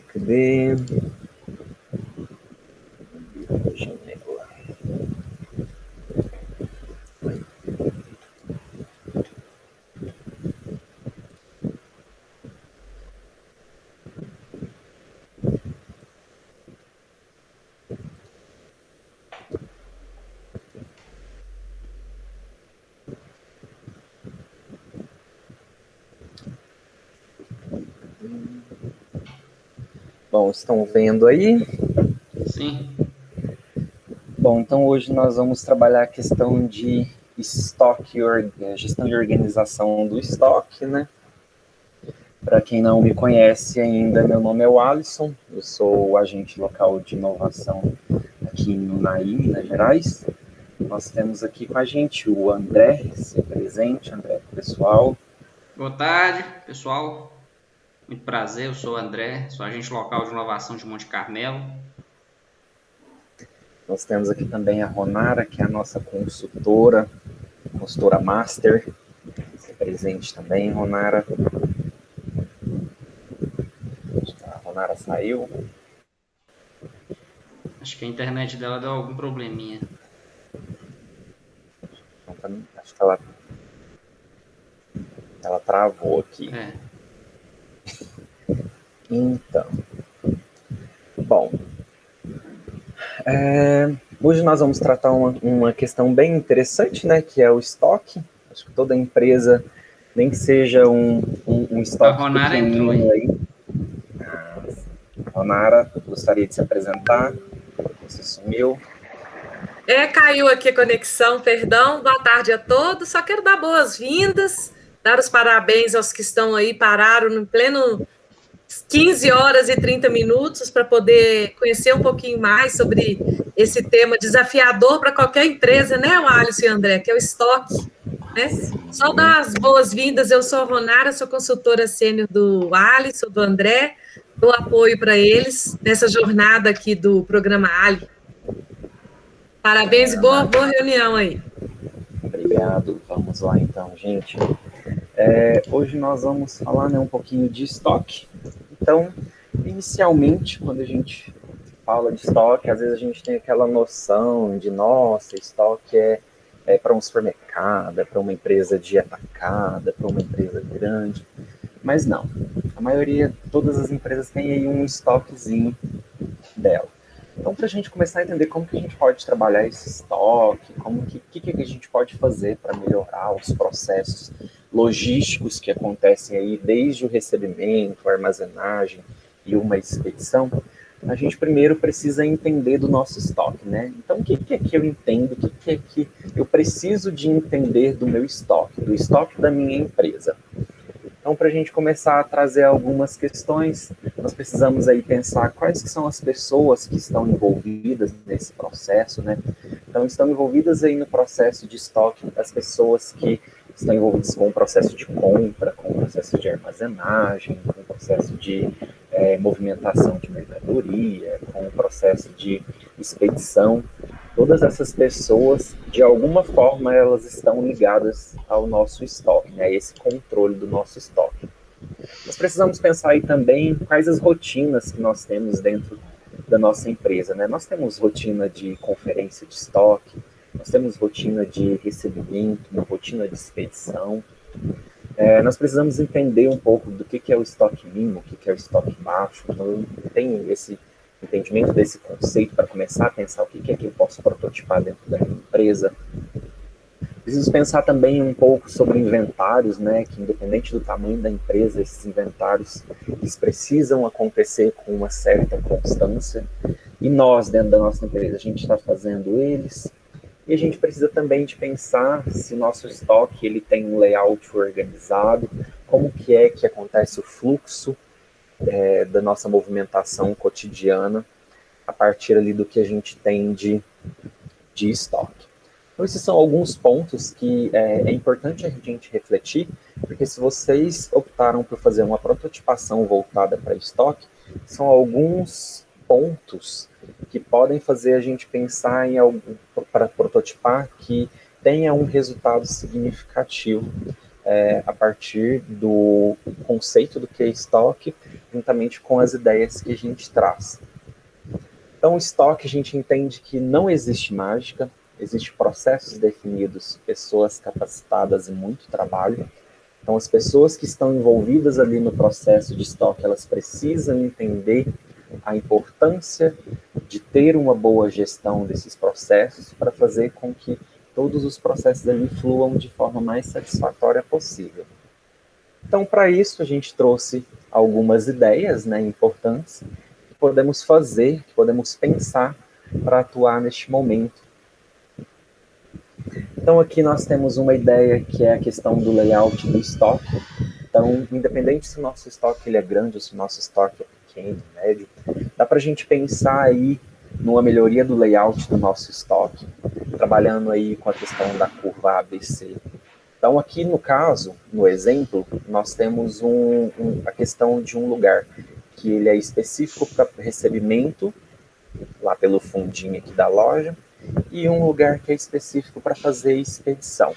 Cadê? Janela. Bom, estão vendo aí? Sim. Bom, então hoje nós vamos trabalhar a questão de estoque, gestão e organização do estoque, né? Para quem não me conhece ainda, meu nome é o Alisson, eu sou o agente local de inovação aqui no Naí, Minas Gerais. Nós temos aqui com a gente o André, se presente, André, pessoal. Boa tarde, pessoal. Muito prazer, eu sou o André, sou agente local de inovação de Monte Carmelo. Nós temos aqui também a Ronara, que é a nossa consultora master. Se presente também, Ronara. A Ronara saiu. Acho que a internet dela deu algum probleminha. Acho que ela travou aqui. Então, bom, hoje nós vamos tratar uma questão bem interessante, né, que é o estoque. Acho que toda empresa, nem que seja um estoque pequenino aí. Ronara, gostaria de se apresentar. Você sumiu. Caiu aqui a conexão, perdão. Boa tarde a todos. Só quero dar boas-vindas, dar os parabéns aos que estão aí, pararam no pleno 15 horas e 30 minutos para poder conhecer um pouquinho mais sobre esse tema desafiador para qualquer empresa, né, o Alisson e o André, que é o estoque, né? Só dar as boas-vindas, eu sou a Ronara, sou consultora sênior do Alisson, do André, dou apoio para eles nessa jornada aqui do programa Ali. Parabéns e boa reunião aí. Obrigado. Vamos lá então, gente. Hoje nós vamos falar, né, um pouquinho de estoque. Então, inicialmente, quando a gente fala de estoque, às vezes a gente tem aquela noção de, nossa, estoque é para um supermercado, é para uma empresa de atacado, é para uma empresa grande. Mas não. A maioria, todas as empresas têm aí um estoquezinho dela. Então, para a gente começar a entender como que a gente pode trabalhar esse estoque, como que a gente pode fazer para melhorar os processos logísticos que acontecem aí desde o recebimento, a armazenagem e uma expedição, a gente primeiro precisa entender do nosso estoque, né? Então, o que é que eu entendo, o que é que eu preciso de entender do meu estoque, do estoque da minha empresa? Então, para a gente começar a trazer algumas questões, nós precisamos aí pensar quais que são as pessoas que estão envolvidas nesse processo, né? Então, estão envolvidas aí no processo de estoque as pessoas que estão envolvidas com o processo de compra, com o processo de armazenagem, com o processo de movimentação de mercadoria, com o processo de expedição. Todas essas pessoas, de alguma forma, elas estão ligadas ao nosso estoque, né? Esse controle do nosso estoque. Nós precisamos pensar aí também quais as rotinas que nós temos dentro da nossa empresa, né? Nós temos rotina de conferência de estoque, nós temos rotina de recebimento, uma rotina de expedição. Nós precisamos entender um pouco do que é o estoque mínimo, o que é o estoque baixo. Então, eu tenho esse entendimento desse conceito para começar a pensar o que é que eu posso prototipar dentro da minha empresa. Preciso pensar também um pouco sobre inventários, né, que independente do tamanho da empresa, esses inventários eles precisam acontecer com uma certa constância, e nós, dentro da nossa empresa, a gente está fazendo eles, e a gente precisa também de pensar se o nosso estoque ele tem um layout organizado, como que é que acontece o fluxo da nossa movimentação cotidiana a partir ali do que a gente tem de estoque. Então, esses são alguns pontos que é importante a gente refletir, porque se vocês optaram por fazer uma prototipação voltada para estoque, são alguns pontos que podem fazer a gente pensar em algo para prototipar que tenha um resultado significativo a partir do conceito do que é estoque juntamente com as ideias que a gente traz. Então, o estoque, a gente entende que não existe mágica, existem processos definidos, pessoas capacitadas e muito trabalho. Então, as pessoas que estão envolvidas ali no processo de estoque, elas precisam entender a importância de ter uma boa gestão desses processos para fazer com que todos os processos ali fluam de forma mais satisfatória possível. Então, para isso, a gente trouxe algumas ideias, né, importantes que podemos fazer, que podemos pensar para atuar neste momento. Então, aqui nós temos uma ideia que é a questão do layout do estoque. Então, independente se o nosso estoque ele é grande ou se o nosso estoque é pequeno, médio, dá para a gente pensar aí numa melhoria do layout do nosso estoque, trabalhando aí com a questão da curva ABC. Então, aqui no caso, no exemplo, nós temos a questão de um lugar que ele é específico para recebimento, lá pelo fundinho aqui da loja, e um lugar que é específico para fazer expedição.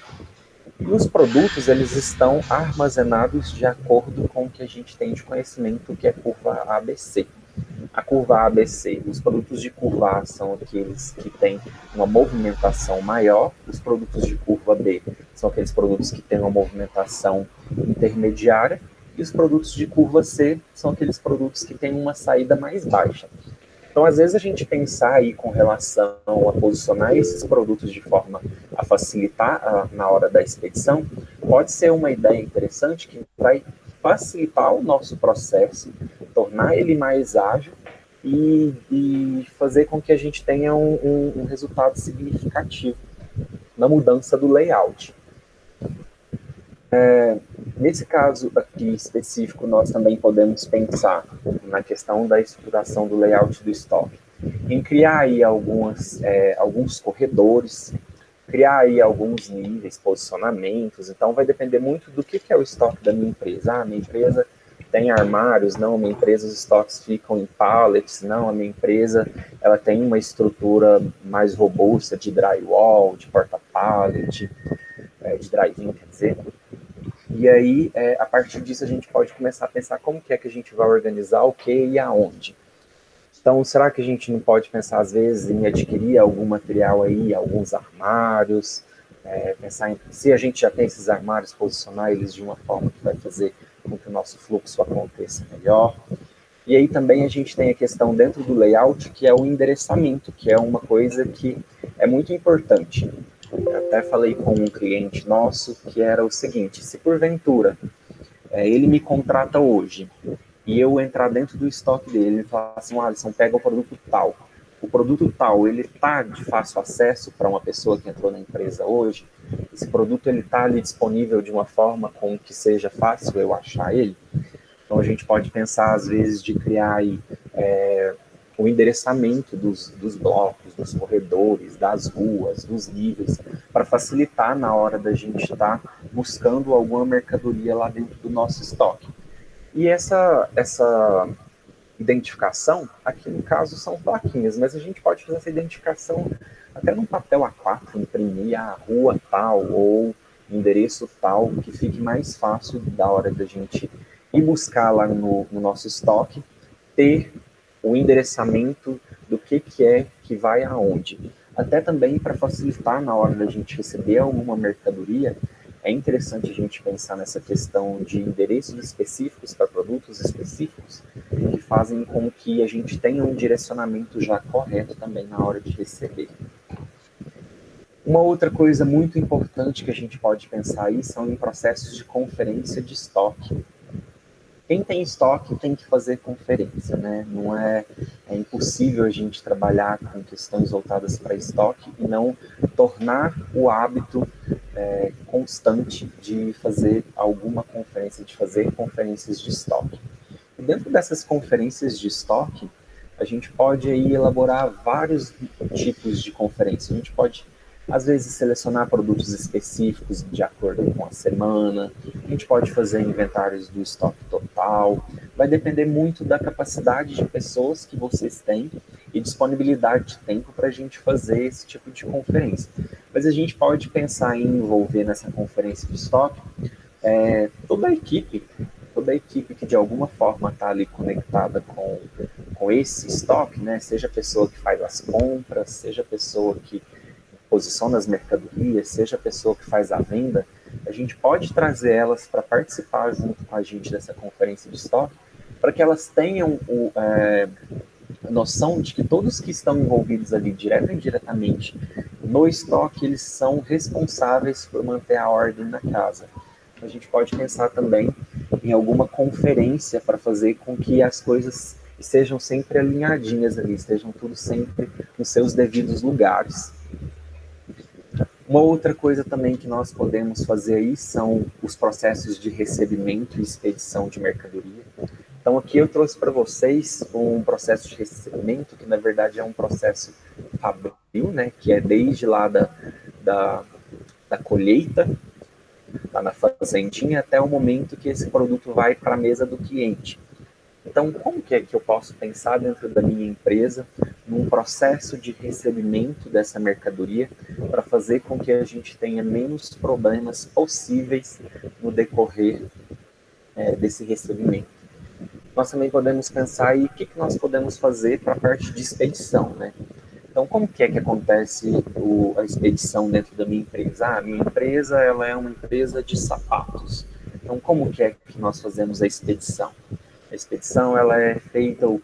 E os produtos, eles estão armazenados de acordo com o que a gente tem de conhecimento, que é a curva ABC. A curva ABC, os produtos de curva A são aqueles que têm uma movimentação maior, os produtos de curva B são aqueles produtos que têm uma movimentação intermediária, e os produtos de curva C são aqueles produtos que têm uma saída mais baixa. Então, às vezes, a gente pensar aí com relação a posicionar esses produtos de forma a facilitar na hora da expedição, pode ser uma ideia interessante que vai facilitar o nosso processo, tornar ele mais ágil e fazer com que a gente tenha um resultado significativo na mudança do layout. Nesse caso aqui específico, nós também podemos pensar na questão da estruturação do layout do estoque, em criar aí alguns corredores, criar aí alguns níveis, posicionamentos. Então, vai depender muito do que é o estoque da minha empresa. Ah, minha empresa tem armários, não, a minha empresa os estoques ficam em pallets, não, a minha empresa ela tem uma estrutura mais robusta de drywall, de porta-pallet, de drive-in, quer dizer. E aí, a partir disso, a gente pode começar a pensar como que é que a gente vai organizar o que e aonde. Então, será que a gente não pode pensar, às vezes, em adquirir algum material aí, alguns armários, pensar em, se a gente já tem esses armários, posicionar eles de uma forma que vai fazer com que o nosso fluxo aconteça melhor. E aí também a gente tem a questão dentro do layout, que é o endereçamento, que é uma coisa que é muito importante. Eu até falei com um cliente nosso que era o seguinte: se porventura ele me contrata hoje e eu entrar dentro do estoque dele, ele fala assim, Alisson, pega o produto tal. O produto tal, ele está de fácil acesso para uma pessoa que entrou na empresa hoje? Esse produto ele está ali disponível de uma forma com que seja fácil eu achar ele? Então a gente pode pensar às vezes de criar aí o endereçamento dos blocos, dos corredores, das ruas, dos níveis, para facilitar na hora da gente estar buscando alguma mercadoria lá dentro do nosso estoque. E essa identificação, aqui no caso são plaquinhas, mas a gente pode fazer essa identificação até num papel A4, imprimir a rua tal ou endereço tal, que fique mais fácil da hora da gente ir buscar lá no nosso estoque, ter o endereçamento do que é que vai aonde. Até também para facilitar na hora da gente receber alguma mercadoria, é interessante a gente pensar nessa questão de endereços específicos para produtos específicos, que fazem com que a gente tenha um direcionamento já correto também na hora de receber. Uma outra coisa muito importante que a gente pode pensar aí são em processos de conferência de estoque. Quem tem estoque tem que fazer conferência, né? Não é impossível a gente trabalhar com questões voltadas para estoque e não tornar o hábito constante de fazer alguma conferência, de fazer conferências de estoque. E dentro dessas conferências de estoque, a gente pode aí elaborar vários tipos de conferência. A gente pode, às vezes, selecionar produtos específicos de acordo com a semana, a gente pode fazer inventários do estoque total, vai depender muito da capacidade de pessoas que vocês têm e disponibilidade de tempo para a gente fazer esse tipo de conferência. Mas a gente pode pensar em envolver nessa conferência de estoque toda a toda a equipe que de alguma forma está ali conectada com esse estoque, né? Seja a pessoa que faz as compras, seja a pessoa que posiciona as mercadorias, seja a pessoa que faz a venda, a gente pode trazer elas para participar junto com a gente dessa conferência de estoque, para que elas tenham a noção de que todos que estão envolvidos ali, direto ou indiretamente, no estoque, eles são responsáveis por manter a ordem na casa. A gente pode pensar também em alguma conferência para fazer com que as coisas estejam sempre alinhadinhas ali, estejam tudo sempre nos seus devidos lugares. Uma outra coisa também que nós podemos fazer aí são os processos de recebimento e expedição de mercadoria. Então aqui eu trouxe para vocês um processo de recebimento, que na verdade é um processo fabril, né, que é desde lá da colheita, lá na fazendinha, até o momento que esse produto vai para a mesa do cliente. Então, como que é que eu posso pensar dentro da minha empresa num processo de recebimento dessa mercadoria para fazer com que a gente tenha menos problemas possíveis no decorrer desse recebimento? Nós também podemos pensar aí o que nós podemos fazer para a parte de expedição, né? Então, como que acontece a expedição dentro da minha empresa? A minha empresa ela é uma empresa de sapatos. Então, como que é que nós fazemos a expedição? A expedição ela é feita, o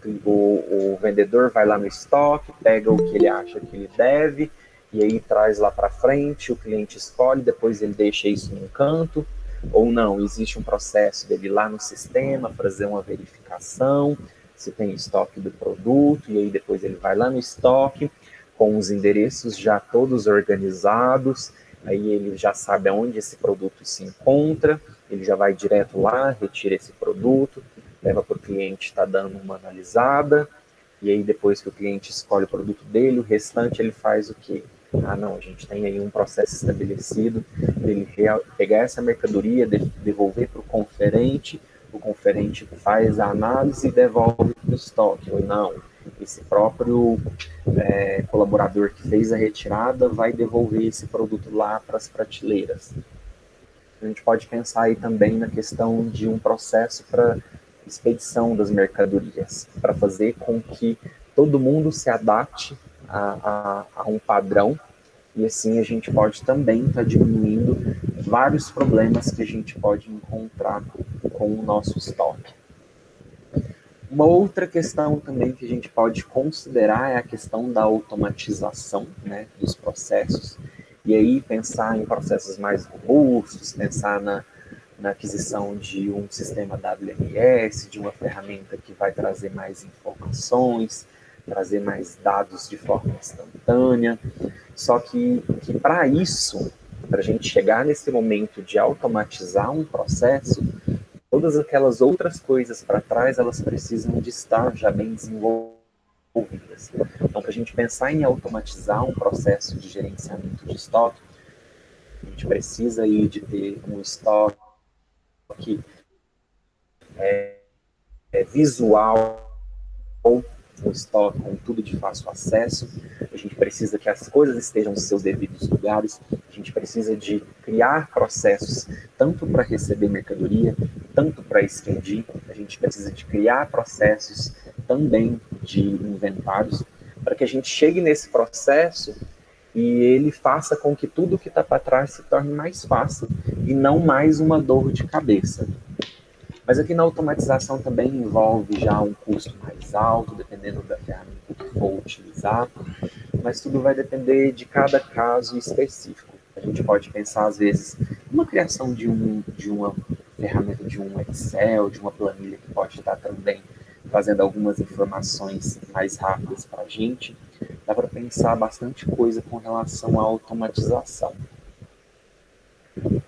vendedor vai lá no estoque, pega o que ele acha que ele deve, e aí traz lá para frente, o cliente escolhe, depois ele deixa isso num canto, ou não, existe um processo dele ir lá no sistema, fazer uma verificação, se tem estoque do produto, e aí depois ele vai lá no estoque, com os endereços já todos organizados, aí ele já sabe aonde esse produto se encontra, ele já vai direto lá, retira esse produto, leva para o cliente, está dando uma analisada, e aí depois que o cliente escolhe o produto dele, o restante ele faz o quê? Ah, não, a gente tem aí um processo estabelecido, ele pegar essa mercadoria, devolver para o conferente faz a análise e devolve para o estoque, ou não, esse próprio colaborador que fez a retirada vai devolver esse produto lá para as prateleiras. A gente pode pensar aí também na questão de um processo para expedição das mercadorias, para fazer com que todo mundo se adapte a um padrão, e assim a gente pode também estar diminuindo vários problemas que a gente pode encontrar com o nosso estoque. Uma outra questão também que a gente pode considerar é a questão da automatização, né, dos processos, e aí pensar em processos mais robustos, pensar na aquisição de um sistema WMS, de uma ferramenta que vai trazer mais informações, trazer mais dados de forma instantânea. Só que para isso, para a gente chegar nesse momento de automatizar um processo, todas aquelas outras coisas para trás, elas precisam de estar já bem desenvolvidas. Então, para a gente pensar em automatizar um processo de gerenciamento de estoque, a gente precisa aí de ter um estoque visual, um estoque com tudo de fácil acesso, a gente precisa que as coisas estejam nos seus devidos lugares, a gente precisa de criar processos tanto para receber mercadoria, tanto para expedir, a gente precisa de criar processos também de inventários, para que a gente chegue nesse processo e ele faça com que tudo que está para trás se torne mais fácil e não mais uma dor de cabeça. Mas aqui na automatização também envolve já um custo mais alto, dependendo da ferramenta que for utilizar, mas tudo vai depender de cada caso específico. A gente pode pensar, às vezes, numa criação de uma ferramenta, de um Excel, de uma planilha que pode estar também trazendo algumas informações mais rápidas para a gente. Dá para pensar bastante coisa com relação à automatização.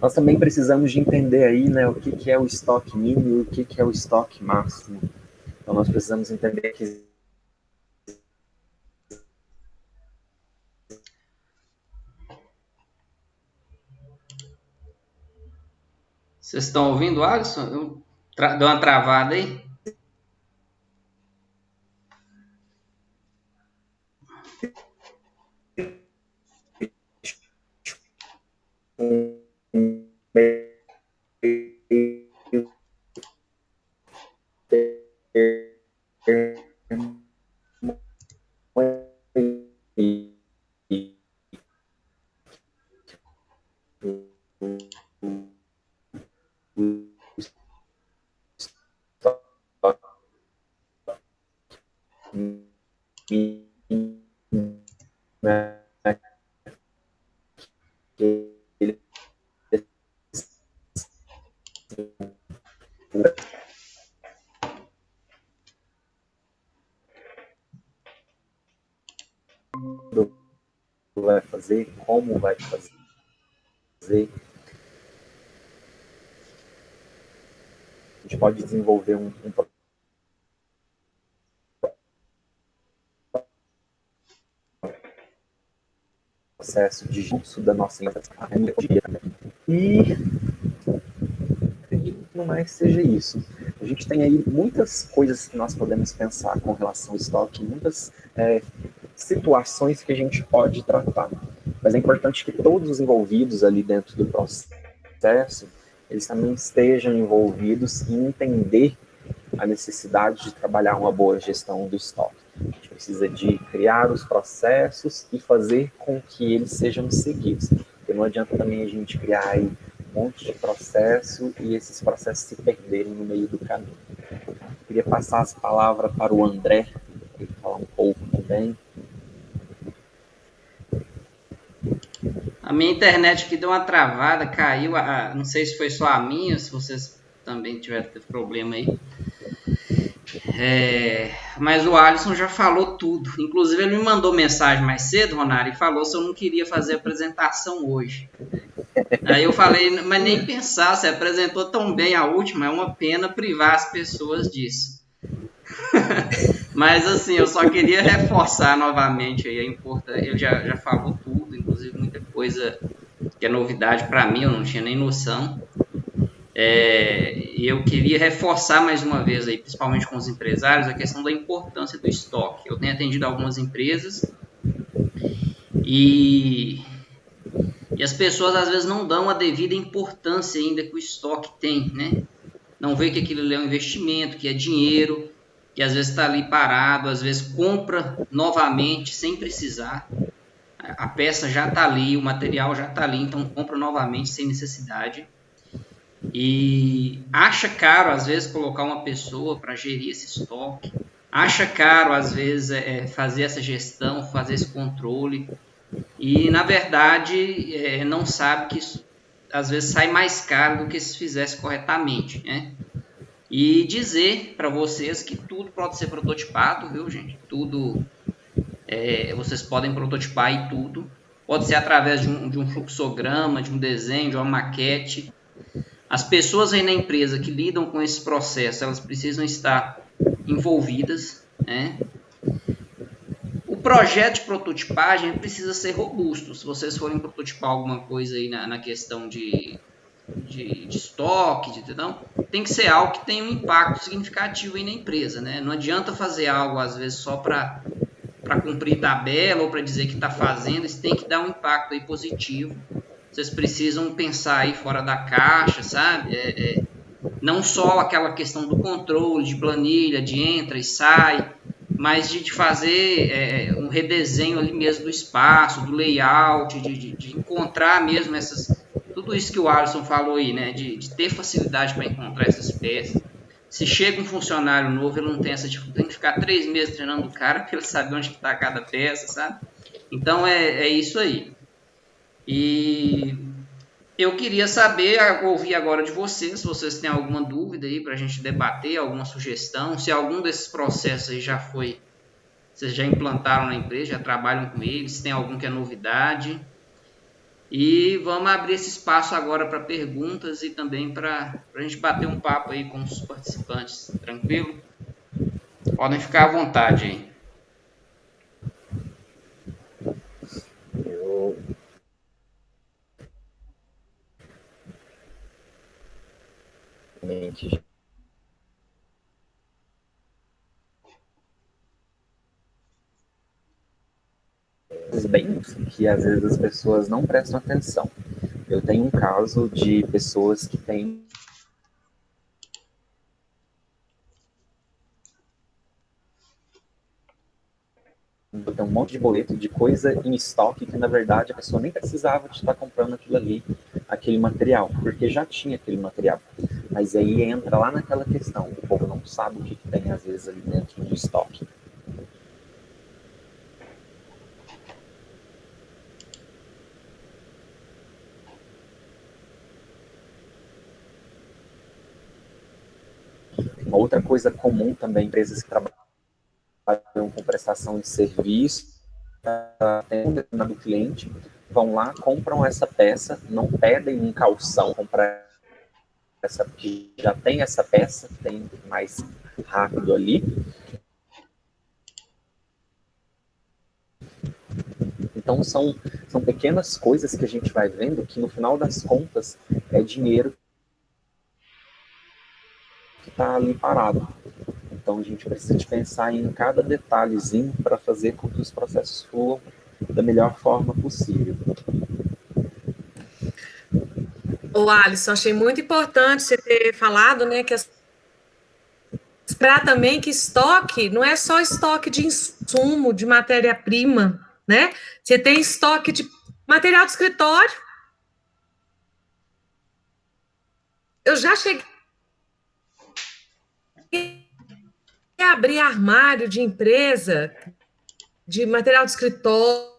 Nós também precisamos de entender aí, né, o que é o estoque mínimo e o que é o estoque máximo. Então, nós precisamos entender que Vocês estão ouvindo, Alisson? Deu uma travada aí? vai fazer, como vai fazer. A gente pode desenvolver um processo de uso da nossa e acredito que não mais seja isso. A gente tem aí muitas coisas que nós podemos pensar com relação ao estoque, muitas situações que a gente pode tratar. Mas é importante que todos os envolvidos ali dentro do processo, eles também estejam envolvidos em entender a necessidade de trabalhar uma boa gestão do estoque. A gente precisa de criar os processos e fazer com que eles sejam seguidos. Porque não adianta também a gente criar aí um monte de processo e esses processos se perderem no meio do caminho. Eu queria passar as palavras para o André, para ele falar um pouco também. A minha internet aqui deu uma travada, caiu. Não sei se foi só a minha, se vocês também tiveram problema aí. Mas o Alisson já falou tudo. Inclusive, ele me mandou mensagem mais cedo, Ronário, e falou se eu não queria fazer a apresentação hoje. Aí eu falei, mas nem pensar, você apresentou tão bem a última, é uma pena privar as pessoas disso. Mas assim, eu só queria reforçar novamente aí a importância. Ele já falou tudo, inclusive muita coisa que é novidade para mim, eu não tinha nem noção. E eu queria reforçar mais uma vez aí, principalmente com os empresários, a questão da importância do estoque. Eu tenho atendido algumas empresas e as pessoas às vezes não dão a devida importância ainda que o estoque tem, né? Não vê que aquilo é um investimento, que é dinheiro, que às vezes está ali parado, às vezes compra novamente sem precisar. A peça já está ali, o material já está ali, então compra novamente sem necessidade. E acha caro, às vezes, colocar uma pessoa para gerir esse estoque. Acha caro, às vezes, fazer essa gestão, fazer esse controle. E, na verdade, não sabe que isso, às vezes, sai mais caro do que se fizesse corretamente, né? E dizer para vocês que tudo pode ser prototipado, viu, gente? Tudo, vocês podem prototipar e tudo. Pode ser através de um fluxograma, de um desenho, de uma maquete. As pessoas aí na empresa que lidam com esse processo, elas precisam estar envolvidas, né? O projeto de prototipagem precisa ser robusto. Se vocês forem prototipar alguma coisa aí na questão de estoque, então, tem que ser algo que tenha um impacto significativo aí na empresa, né? Não adianta fazer algo, às vezes, só para cumprir tabela ou para dizer que está fazendo. Isso tem que dar um impacto aí positivo. Vocês precisam pensar aí fora da caixa, sabe? Não só aquela questão do controle, de planilha, de entra e sai, mas de fazer um redesenho ali mesmo do espaço, do layout, de encontrar mesmo tudo isso que o Alisson falou aí, né? De ter facilidade para encontrar essas peças. Se chega um funcionário novo, ele não tem essa dificuldade, tem que ficar 3 meses treinando o cara para ele saber onde está cada peça, sabe? Então é isso aí. E eu queria ouvir agora de vocês, se vocês têm alguma dúvida aí para a gente debater, alguma sugestão, se algum desses processos aí vocês já implantaram na empresa, já trabalham com eles, se tem algum que é novidade. E vamos abrir esse espaço agora para perguntas e também para a gente bater um papo aí com os participantes, tranquilo? Podem ficar à vontade aí. Bem que às vezes as pessoas não prestam atenção. Eu tenho um caso de pessoas que têm tem um monte de boleto de coisa em estoque que, na verdade, a pessoa nem precisava de estar comprando aquilo ali, aquele material, porque já tinha aquele material. Mas aí entra lá naquela questão, o povo não sabe o que tem, às vezes, ali dentro do estoque. Uma outra coisa comum também, empresas que trabalham com prestação de serviço, tem um determinado cliente, vão lá, compram essa peça, não pedem um calção, comprar essa que já tem essa peça, tem mais rápido ali. Então são pequenas coisas que a gente vai vendo que no final das contas é dinheiro que está ali parado. Então a gente precisa de pensar em cada detalhezinho para fazer com que os processos fluam da melhor forma possível. Ô, Alisson, achei muito importante você ter falado, né, que esperar também que estoque não é só estoque de insumo, de matéria-prima, né? Você tem estoque de material de escritório. Eu já cheguei a abrir armário de empresa, de material de escritório.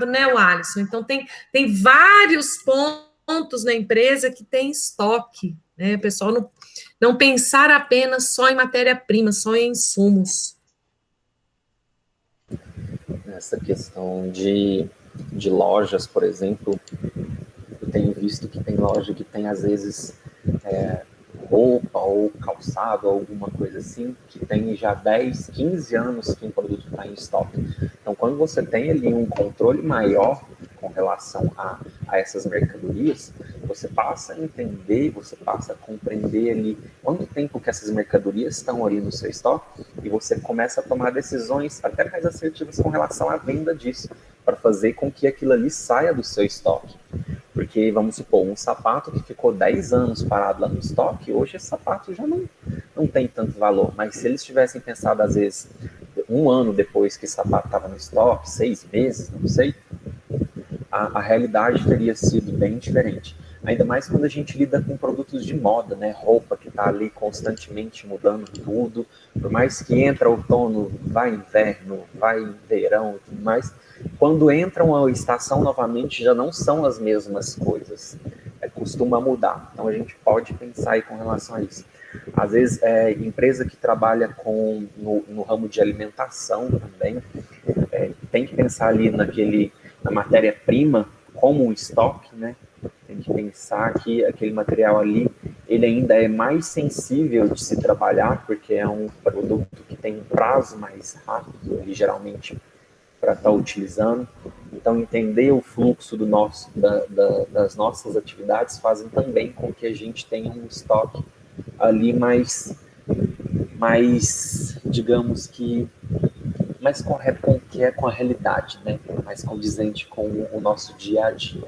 Né, o Alisson? Então, tem vários pontos na empresa que tem estoque, né? O pessoal não pensar apenas só em matéria-prima, só em insumos. Essa questão de lojas, por exemplo, eu tenho visto que tem loja que tem, às vezes, roupa ou calçado, ou alguma coisa assim, que tem já 10, 15 anos que um produto está em estoque. Então, quando você tem ali um controle maior com relação a essas mercadorias, você passa a entender, você passa a compreender ali quanto tempo que essas mercadorias estão ali no seu estoque, e você começa a tomar decisões até mais assertivas com relação à venda disso, para fazer com que aquilo ali saia do seu estoque. Porque, vamos supor, um sapato que ficou 10 anos parado lá no estoque, hoje esse sapato já não tem tanto valor. Mas se eles tivessem pensado, às vezes, um ano depois que esse sapato estava no estoque, 6 meses, não sei, a realidade teria sido bem diferente. Ainda mais quando a gente lida com produtos de moda, né? Roupa que está ali constantemente mudando tudo. Por mais que entra outono, vai inverno, vai verão e tudo mais, quando entram a estação novamente, já não são as mesmas coisas. Costuma mudar. Então a gente pode pensar aí com relação a isso. Às vezes, empresa que trabalha no ramo de alimentação também, tem que pensar ali na matéria-prima como um estoque, né? Tem que pensar que aquele material ali, ele ainda é mais sensível de se trabalhar, porque é um produto que tem um prazo mais rápido, ali, geralmente, para estar utilizando. Então, entender o fluxo das nossas atividades fazem também com que a gente tenha um estoque ali mais digamos que, mais correto com a realidade, né? Mais condizente com o nosso dia a dia.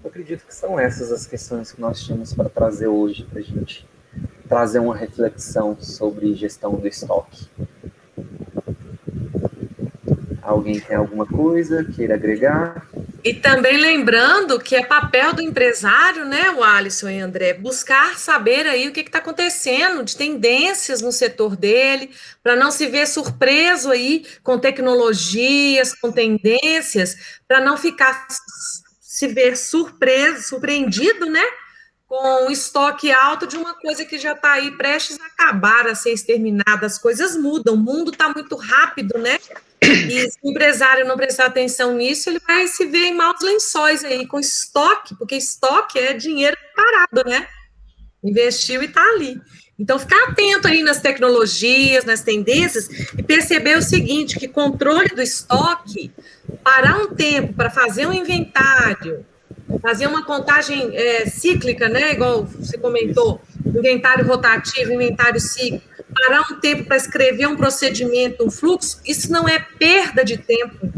Eu acredito que são essas as questões que nós tínhamos para trazer hoje, para a gente trazer uma reflexão sobre gestão do estoque. Alguém tem alguma coisa queira agregar? E também lembrando que é papel do empresário, né, o Alisson e André, buscar saber aí o que está acontecendo de tendências no setor dele, para não se ver surpreso aí com tecnologias, com tendências, para não ficar se ver surpreendido, né, com o estoque alto de uma coisa que já está aí prestes a acabar, a ser exterminada. As coisas mudam, o mundo está muito rápido, né? E se o empresário não prestar atenção nisso, ele vai se ver em maus lençóis aí, com estoque, porque estoque é dinheiro parado, né? investiu e está ali. Então, ficar atento aí nas tecnologias, nas tendências, e perceber o seguinte, que controle do estoque, parar um tempo para fazer um inventário, fazer uma contagem cíclica, né? Igual você comentou, inventário rotativo, inventário cíclico, parar um tempo para escrever um procedimento, um fluxo, isso não é perda de tempo,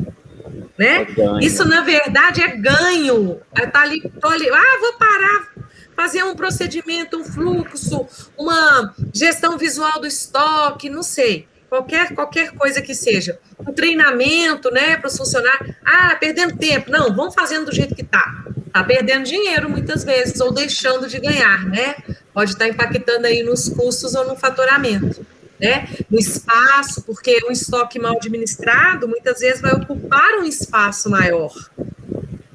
né? Isso, na verdade, é ganho. Tá ali, vou parar, fazer um procedimento, um fluxo, uma gestão visual do estoque, não sei, qualquer coisa que seja. Um treinamento, né, para os funcionários. Perdendo tempo. Não, vamos fazendo do jeito que está. Está perdendo dinheiro muitas vezes, ou deixando de ganhar, né? Pode estar impactando aí nos custos ou no faturamento, né? No espaço, porque um estoque mal administrado, muitas vezes vai ocupar um espaço maior.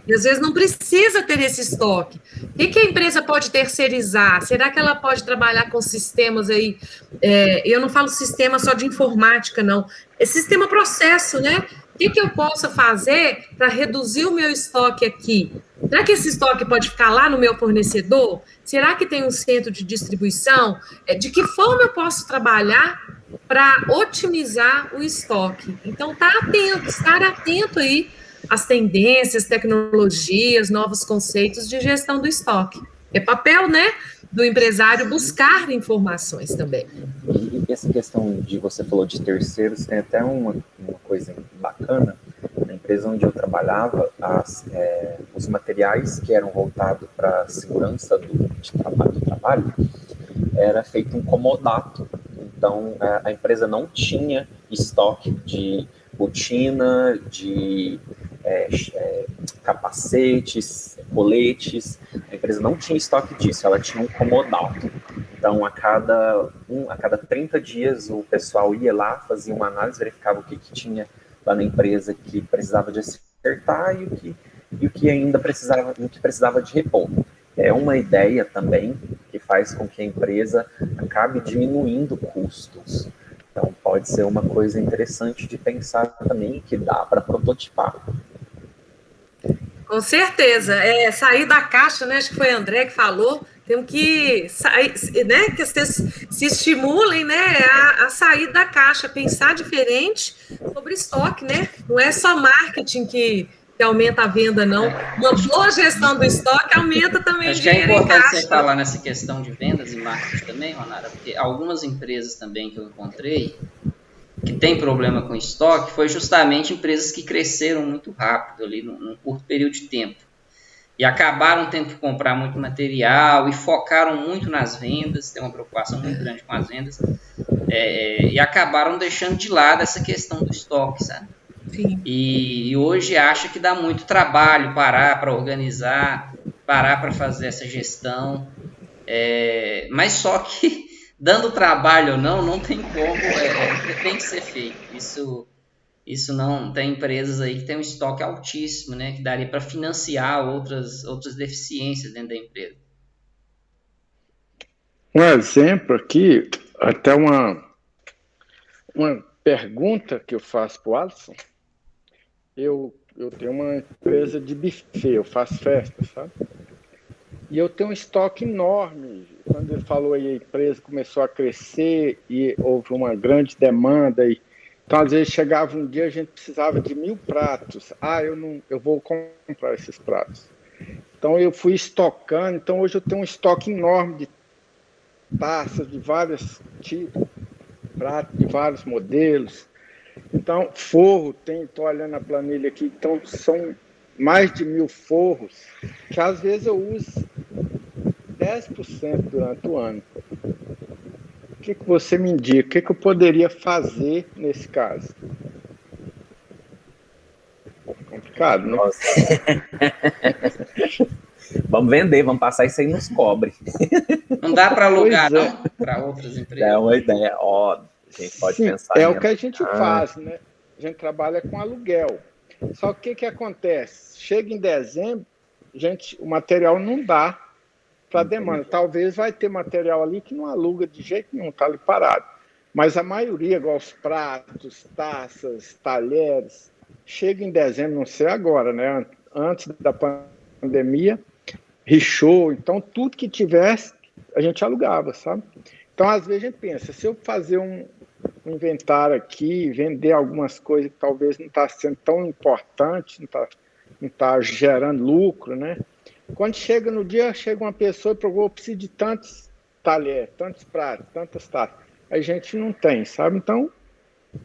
E às vezes não precisa ter esse estoque. O que a empresa pode terceirizar? Será que ela pode trabalhar com sistemas aí? Eu não falo sistema só de informática, não. É sistema processo, né? O que eu posso fazer para reduzir o meu estoque aqui? Será que esse estoque pode ficar lá no meu fornecedor? Será que tem um centro de distribuição? De que forma eu posso trabalhar para otimizar o estoque? Então, estar atento aí às tendências, tecnologias, novos conceitos de gestão do estoque. É papel, né, do empresário buscar informações também. E essa questão de, você falou de terceiros, tem até uma coisa bacana. Na empresa onde eu trabalhava, os materiais que eram voltados para a segurança do trabalho, era feito um comodato. Então, a empresa não tinha estoque de botina, de capacetes, coletes. A empresa não tinha estoque disso, ela tinha um comodato. Então, a cada 30 dias, o pessoal ia lá, fazia uma análise, verificava o que tinha lá na empresa que precisava de acertar e o que ainda precisava de repor. É uma ideia também que faz com que a empresa acabe diminuindo custos. Então, pode ser uma coisa interessante de pensar também, que dá para prototipar. Com certeza. Sair da caixa, né? Acho que foi André que falou. Temos que sair, né? Que vocês se estimulem, né? A sair da caixa, pensar diferente sobre estoque, né? Não é só marketing que aumenta a venda, não. Uma boa gestão do estoque aumenta também Acho o que é dinheiro em importante caixa. você falar nessa questão de vendas e marketing também, Ronara, porque algumas empresas também que eu encontrei que tem problema com estoque foi justamente empresas que cresceram muito rápido ali num curto período de tempo e acabaram tendo que comprar muito material e focaram muito nas vendas, tem uma preocupação muito grande com as vendas, e acabaram deixando de lado essa questão do estoque, sabe? Sim. E hoje acha que dá muito trabalho parar para organizar, parar para fazer essa gestão, mas só que dando trabalho ou não tem como, tem que ser feito. Isso não tem empresas aí que tem um estoque altíssimo, né, que daria para financiar outras deficiências dentro da empresa. Um exemplo aqui, até uma pergunta que eu faço para o Alisson. Eu tenho uma empresa de buffet, eu faço festa, sabe? E eu tenho um estoque enorme. Quando ele falou aí, a empresa começou a crescer e houve uma grande demanda. Então, às vezes, chegava um dia, a gente precisava de 1.000 pratos. Eu vou comprar esses pratos. Então, eu fui estocando. Então, hoje eu tenho um estoque enorme de taças de vários tipos, pratos de vários modelos. Então, forro, estou olhando a planilha aqui, então são mais de 1.000 forros, que às vezes eu uso 10% durante o ano. O que você me indica? O que eu poderia fazer nesse caso? Complicado, não? Nossa. Vamos vender, vamos passar isso aí nos cobre. Não dá para alugar, não? Para outras empresas? É uma ideia. A gente pode pensar. É o que a gente faz, né? A gente trabalha com aluguel. Só que o que acontece? Chega em dezembro, o material não dá para demanda. Talvez vai ter material ali que não aluga de jeito nenhum, está ali parado. Mas a maioria, igual os pratos, taças, talheres, chega em dezembro, não sei agora, né? Antes da pandemia, rechou. Então, tudo que tivesse, a gente alugava, sabe? Então, às vezes, a gente pensa, se eu fazer um inventário aqui, vender algumas coisas que talvez não está sendo tão importante, não tá gerando lucro, né? Quando chega no dia, chega uma pessoa e procura, eu preciso de tantos talheres, tantos pratos, tantas taças. A gente não tem, sabe? Então,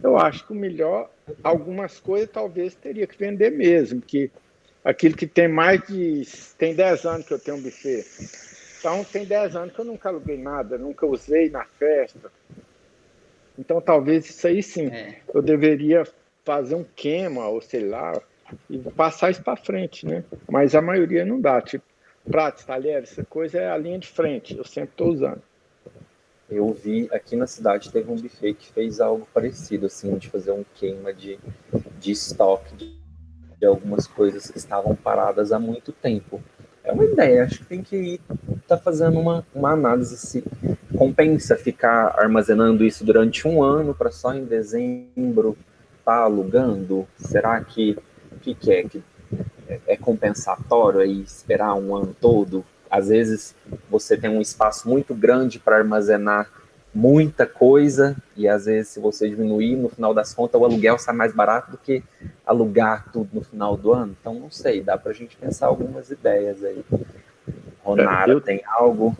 eu acho que o melhor, algumas coisas talvez teria que vender mesmo, que aquilo que tem tem 10 anos que eu tenho um buffet. Então, tem 10 anos que eu nunca aluguei nada, nunca usei na festa. Então, talvez isso aí sim, eu deveria fazer um queima, ou sei lá, e passar isso para frente, né? Mas a maioria não dá, tipo, pratos, talheres, essa coisa é a linha de frente, eu sempre estou usando. Eu vi aqui na cidade, teve um buffet que fez algo parecido, assim, de fazer um queima de estoque de algumas coisas que estavam paradas há muito tempo. É uma ideia, acho que tem que ir fazendo uma análise se compensa ficar armazenando isso durante um ano para só em dezembro estar alugando. Será que é compensatório aí esperar um ano todo? Às vezes você tem um espaço muito grande para armazenar muita coisa, e às vezes se você diminuir, no final das contas o aluguel sai mais barato do que alugar tudo no final do ano. Então não sei, dá para a gente pensar algumas ideias aí. Ronara, tem algo?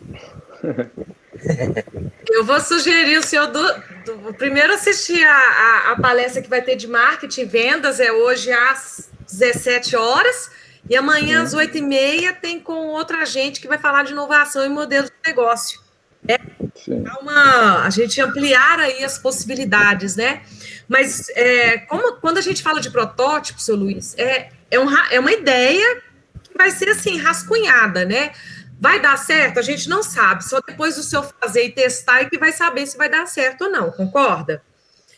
Eu vou sugerir o senhor primeiro assistir a palestra que vai ter de marketing e vendas, é hoje às 17 horas, e amanhã às 8h30 tem com outra gente que vai falar de inovação e modelo de negócio. A gente ampliar aí as possibilidades, né? Mas quando a gente fala de protótipo, seu Luiz, é uma ideia que vai ser assim, rascunhada, né? Vai dar certo? A gente não sabe. Só depois do senhor fazer e testar é que vai saber se vai dar certo ou não, concorda?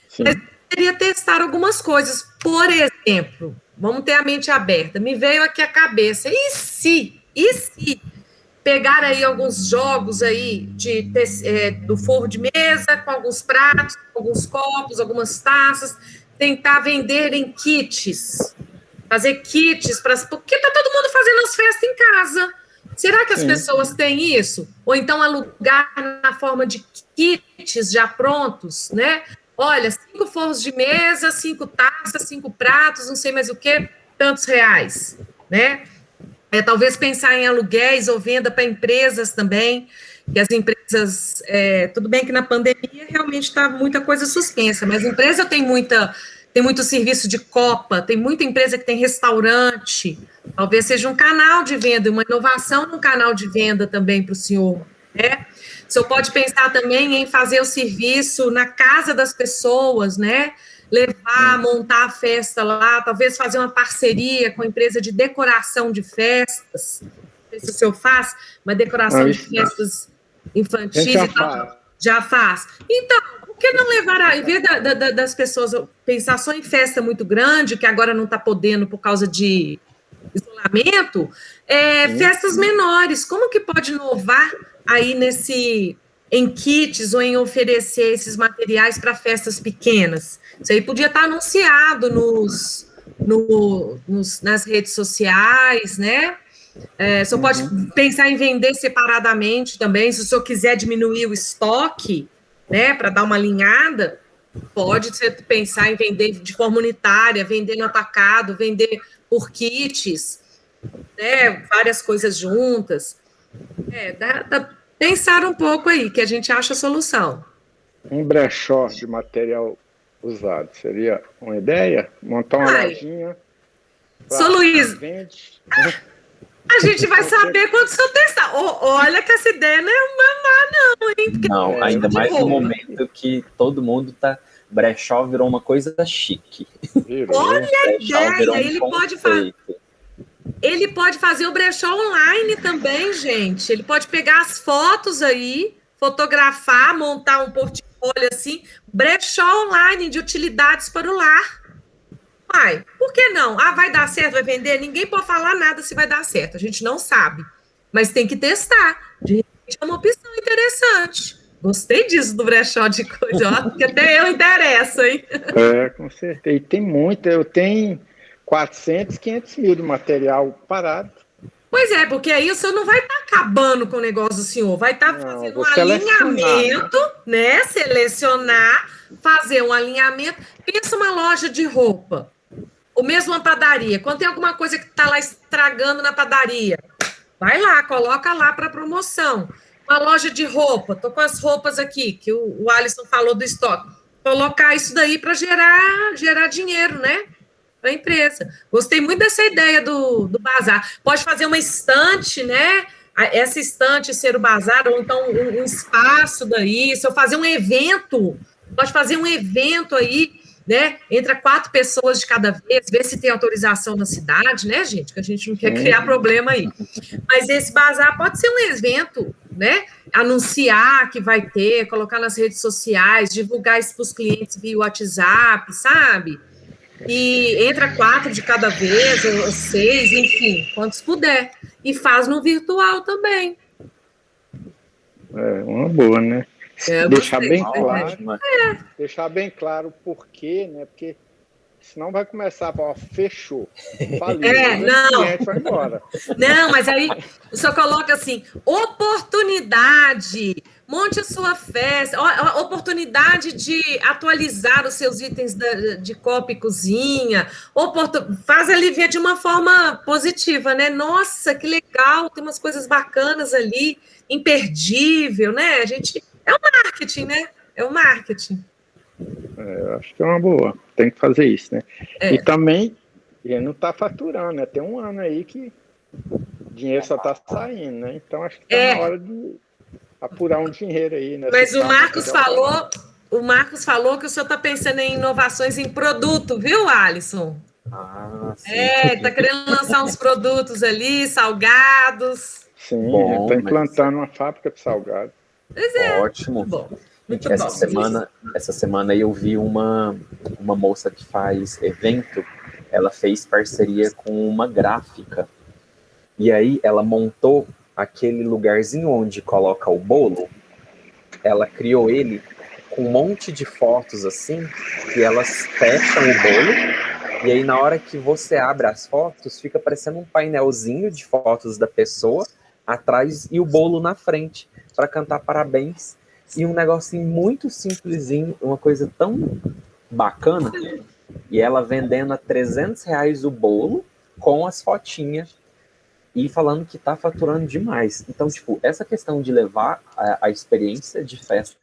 Sim. Mas eu queria testar algumas coisas. Por exemplo, vamos ter a mente aberta. Me veio aqui a cabeça. E se pegar aí alguns jogos aí do forro de mesa, com alguns pratos, alguns copos, algumas taças, tentar vender em kits. Fazer kits, porque está todo mundo fazendo as festas em casa. Será que as pessoas têm isso? Ou então alugar na forma de kits já prontos, né? Olha, 5 forros de mesa, 5 taças, 5 pratos, não sei mais o que, tantos reais, né? Talvez pensar em aluguéis ou venda para empresas também, que as empresas, tudo bem que na pandemia realmente está muita coisa suspensa, mas a empresa tem muito serviço de copa, tem muita empresa que tem restaurante, talvez seja um canal de venda, uma inovação num canal de venda também para o senhor, né? O senhor pode pensar também em fazer o serviço na casa das pessoas, né? Levar, montar a festa lá, talvez fazer uma parceria com a empresa de decoração de festas. Não sei se o senhor faz, uma decoração de festas infantis e tal. Já faz. Então, por que não levar, em vez das pessoas pensar só em festa muito grande, que agora não está podendo por causa de isolamento, festas menores? Como que pode inovar aí em kits ou em oferecer esses materiais para festas pequenas? Isso aí podia estar anunciado nas redes sociais, né? O senhor pode pensar em vender separadamente também, se o senhor quiser diminuir o estoque, né, para dar uma alinhada, pode pensar em vender de forma unitária, vender no atacado, vender por kits, né, várias coisas juntas. Pensar um pouco aí, que a gente acha a solução. Um brechó de material usado seria uma ideia? Montar uma lojinha? Sou Luiz. A gente vai saber quando o senhor testar. Olha que essa ideia não é uma não, hein? Não, ainda mais no momento que todo mundo tá... Brechó virou uma coisa chique. Olha a ideia, ele pode fazer o brechó online também, gente. Ele pode pegar as fotos aí, fotografar, montar um portfólio assim, brechó online de utilidades para o lar. Por que não? Vai dar certo, vai vender? Ninguém pode falar nada se vai dar certo, a gente não sabe. Mas tem que testar. De repente é uma opção interessante. Gostei disso do brechó de coisa, porque até eu interesso, hein? Com certeza. E tem muito, eu tenho 400, 500 mil de material parado. Pois é, porque aí o senhor não vai estar acabando com o negócio do senhor, vai estar fazendo um alinhamento, né? Selecionar, fazer um alinhamento. Pensa uma loja de roupa, ou mesmo uma padaria. Quando tem alguma coisa que está lá estragando na padaria, vai lá, coloca lá para promoção. Uma loja de roupa, tô com as roupas aqui, que o Alisson falou do estoque. Colocar isso daí para gerar dinheiro, né? Para a empresa. Gostei muito dessa ideia do bazar. Pode fazer uma estante, né? Essa estante ser o bazar, ou então um espaço daí. Se eu fazer um evento, pode fazer um evento aí, né? Entra 4 pessoas de cada vez, ver se tem autorização na cidade, né, gente? Que a gente não quer criar problema aí. Mas esse bazar pode ser um evento, né? Anunciar que vai ter, colocar nas redes sociais, divulgar isso para os clientes via WhatsApp, sabe? E entra 4 de cada vez, ou 6, enfim, quantos puder. E faz no virtual também. É uma boa, né? Deixar gostei, bem claro. Deixar bem claro o porquê, né? Porque senão vai começar a falar, fechou. Faliu, não. O cliente vai embora. Não, mas aí o senhor coloca assim, oportunidade, monte a sua festa, oportunidade de atualizar os seus itens de copa e cozinha, faz ali ver de uma forma positiva, né? Nossa, que legal, tem umas coisas bacanas ali, imperdível, né? É o marketing, né? É o marketing. Eu acho que é uma boa. Tem que fazer isso, né? E também, ele não está faturando, né? Tem um ano aí que o dinheiro só está saindo, né? Então, acho que está na hora de apurar um dinheiro aí, né? Mas o Marcos falou que o senhor está pensando em inovações em produto, viu, Alisson? Sim. Está querendo lançar uns produtos ali, salgados. Sim, ele está implantando uma fábrica de salgado. Pois é. Ótimo. Bom. Gente, essa semana aí eu vi uma moça que faz evento, ela fez parceria com uma gráfica, e aí ela montou aquele lugarzinho onde coloca o bolo, ela criou ele com um monte de fotos assim, que elas fecham o bolo, e aí na hora que você abre as fotos, fica parecendo um painelzinho de fotos da pessoa atrás e o bolo na frente, para cantar parabéns. E um negocinho muito simplesinho, uma coisa tão bacana, e ela vendendo a R$300 o bolo com as fotinhas e falando que tá faturando demais. Então, tipo, essa questão de levar a experiência de festa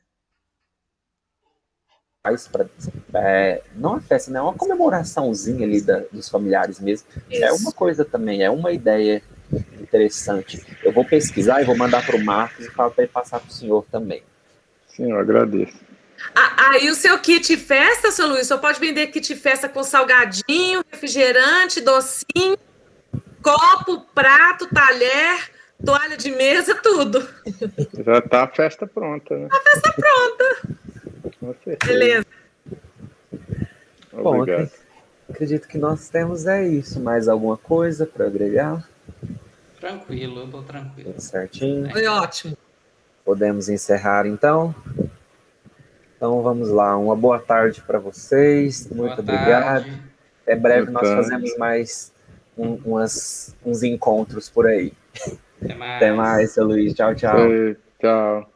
não a festa, né? Uma comemoraçãozinha ali dos familiares mesmo. Isso. É uma coisa também, é uma ideia interessante. Eu vou pesquisar e vou mandar para o Marcos e falar para ele passar para o senhor também. Sim, eu agradeço. E o seu kit festa, seu Luiz, só pode vender kit festa com salgadinho, refrigerante, docinho, copo, prato, talher, toalha de mesa, tudo. Já está a festa pronta, né? A festa pronta. Com certeza. Beleza. Obrigado. Bom, acredito que nós temos isso. Mais alguma coisa para agregar? Tranquilo, eu tô tranquilo. Tudo certinho. Foi ótimo. Podemos encerrar, então? Então, vamos lá. Uma boa tarde para vocês. Muito obrigado. Até breve nós fazemos mais uns encontros por aí. Até mais. Até mais, seu Luiz. Tchau, tchau. Tchau.